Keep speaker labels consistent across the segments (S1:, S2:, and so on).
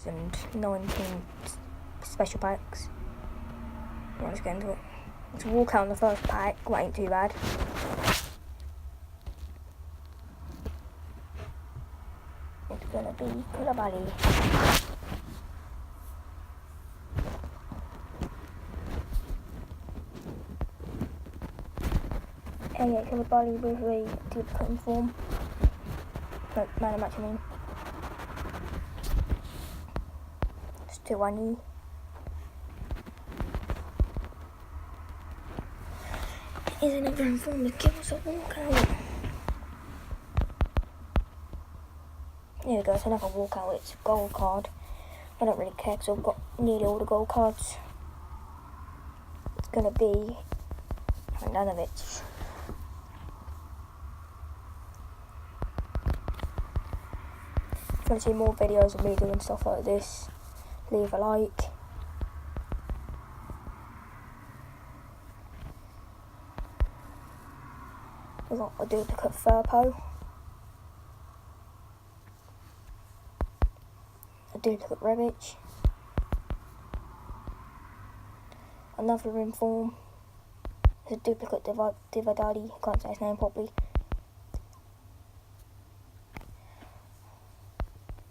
S1: and 19 special packs. Let's get into it. Let's walk out on the first pack. That ain't too bad. It's gonna be Colour Buddy. AA Colour Buddy with a duplicate form. No, man of match, I mean. Still I need. Isn't it very fun to give us a walkout? Here we go, it's another walkout. It's a gold card. I don't really care because I've got nearly all the gold cards. It's gonna be none of it. If you want to see more videos of me doing stuff like this, leave a like. We've got a duplicate Furpo, a duplicate Rebich, another Inform, there's a duplicate Dividadi, can't say his name properly.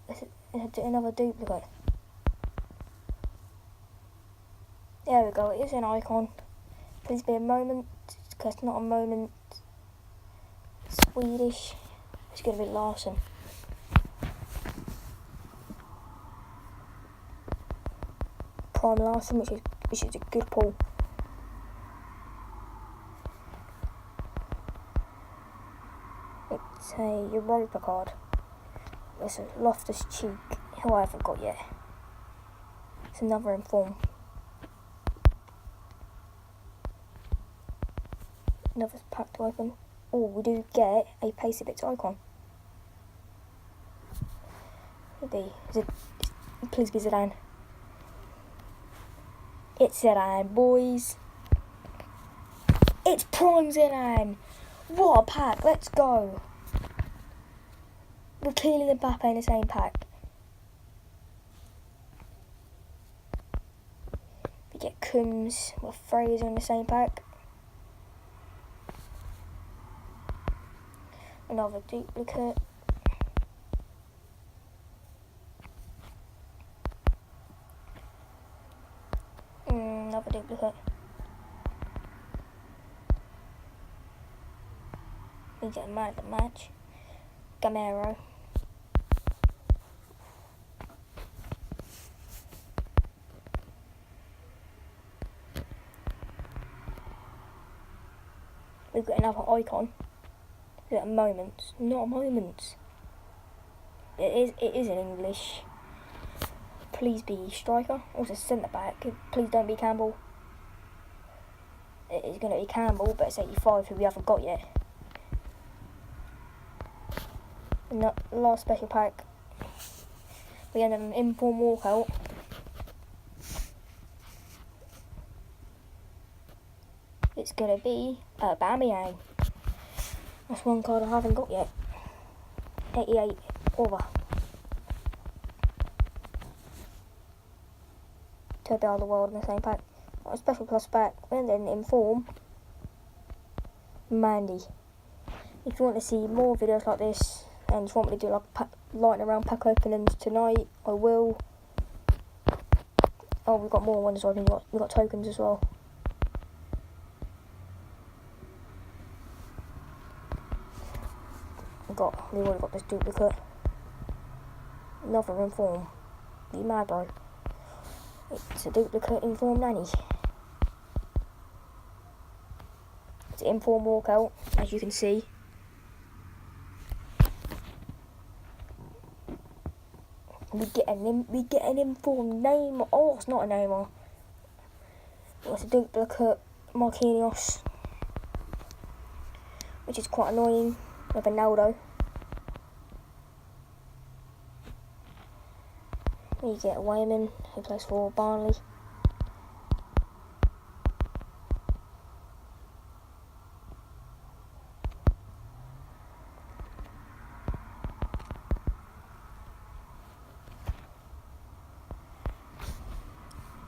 S1: There's another duplicate. There we go, it is an icon. Please be a moment, because it's not a moment. Swedish. It's going to be Larson. Prime Larson, which is a good pull. It's a Europa card. It's a Loftus Cheek, who I haven't got yet. It's another Inform. Another pack to open. Oh, we do get a Pacybits icon. Please be Zidane. It's Zidane, boys. It's Prime Zidane. What a pack. Let's go. We're clearly Mbappe in the same pack. We get Coombs with Fraser in the same pack. Another duplicate. Another duplicate. We get a man of the match. Gamero. We've got another icon. At moments, not moments. It is in English. Please be striker. Also centre back. Please don't be Campbell. It is going to be Campbell, but it's 85, who we haven't got yet. And the last special pack, we end an Inform walkout. It's going to be Aubameyang. That's one card I haven't got yet. 88 over. To build the world in the same pack. Got a special plus pack. And then Inform. Mandy. If you want to see more videos like this and just want me to do like lighting around pack openings tonight, I will. Oh, we've got more ones. We've got tokens as well. We've already got this duplicate. Another Inform. Be mad, bro. It's a duplicate Inform Nanny. It's an Inform walkout, as you can see. We get an Inform name. Oh, it's not a Neymar. It's a duplicate Marquinhos, which is quite annoying. With Ronaldo. We get a Wayman, who plays for Barnley.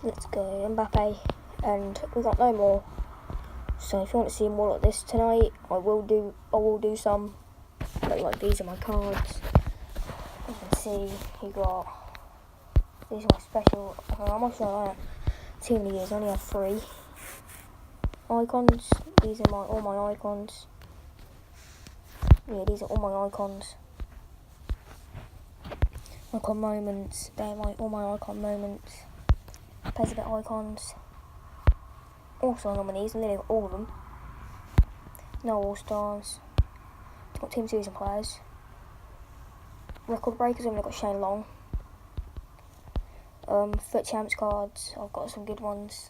S1: Let's go, Mbappe. And we got no more. So if you want to see more like this tonight, I will do some. But like these are my cards. You can see these are my special. I'm not sure that Team of the Years only have 3 icons. These are all my icons. Yeah, these are all my icons. Icon moments. They're all my icon moments. Pacybits icons. Also nominees, and nearly got all of them. No All Stars. Got Team Season players. Record breakers, I've only got Shane Long. Foot Champs cards, I've got some good ones.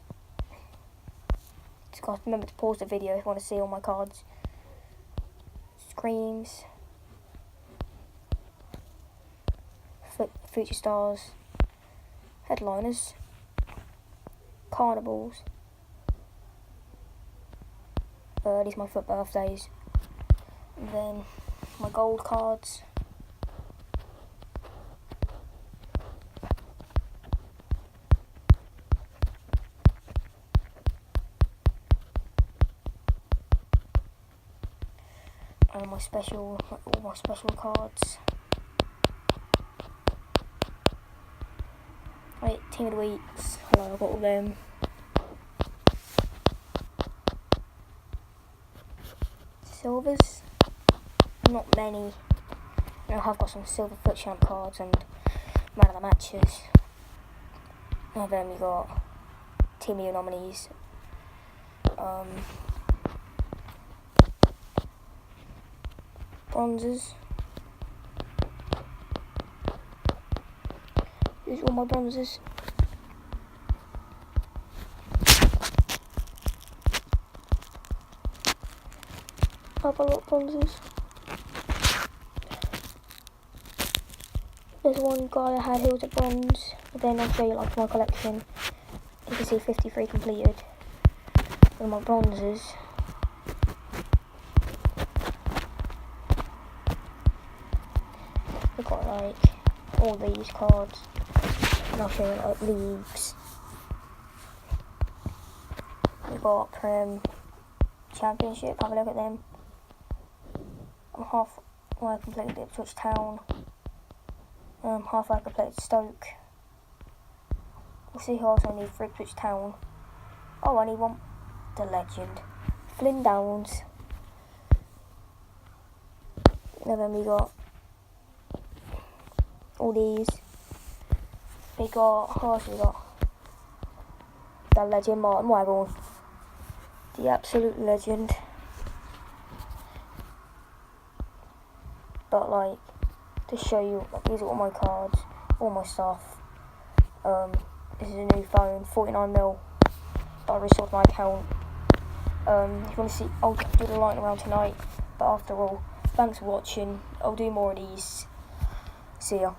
S1: Just guys, remember to pause the video if you want to see all my cards. Screams. Future Stars. Headliners. Carnivals. These are my foot birthdays. And then my gold cards. And all my special cards. Right, Team of the Weeks. Hello, I've got all them. Silvers, not many. I have got some silver foot champ cards and man of the matches. And then we got Team of the Year nominees. Bronzes. These are all my bronzes. I've got a lot of bronzes. There's one guy I had who was a bronze, but then I'll show you like my collection. You can see 53 completed. With my bronzes. We've got like all these cards, and I'll show you like leagues. We've got Prem, Championship, have a look at them. I'm halfway completed Ipswich Town. Halfway completed Stoke. We'll see who else I need for Ipswich Town. Oh, I need one. The legend. Flynn Downs. And then we got all these. We got, who else we got? The legend, Martin Waggle. The absolute legend. But like, to show you, like, these are all my cards, all my stuff. This is a new phone, 49mm. I restored my account. If you want to see, I'll do the lighting around tonight. But after all, thanks for watching. I'll do more of these. See ya.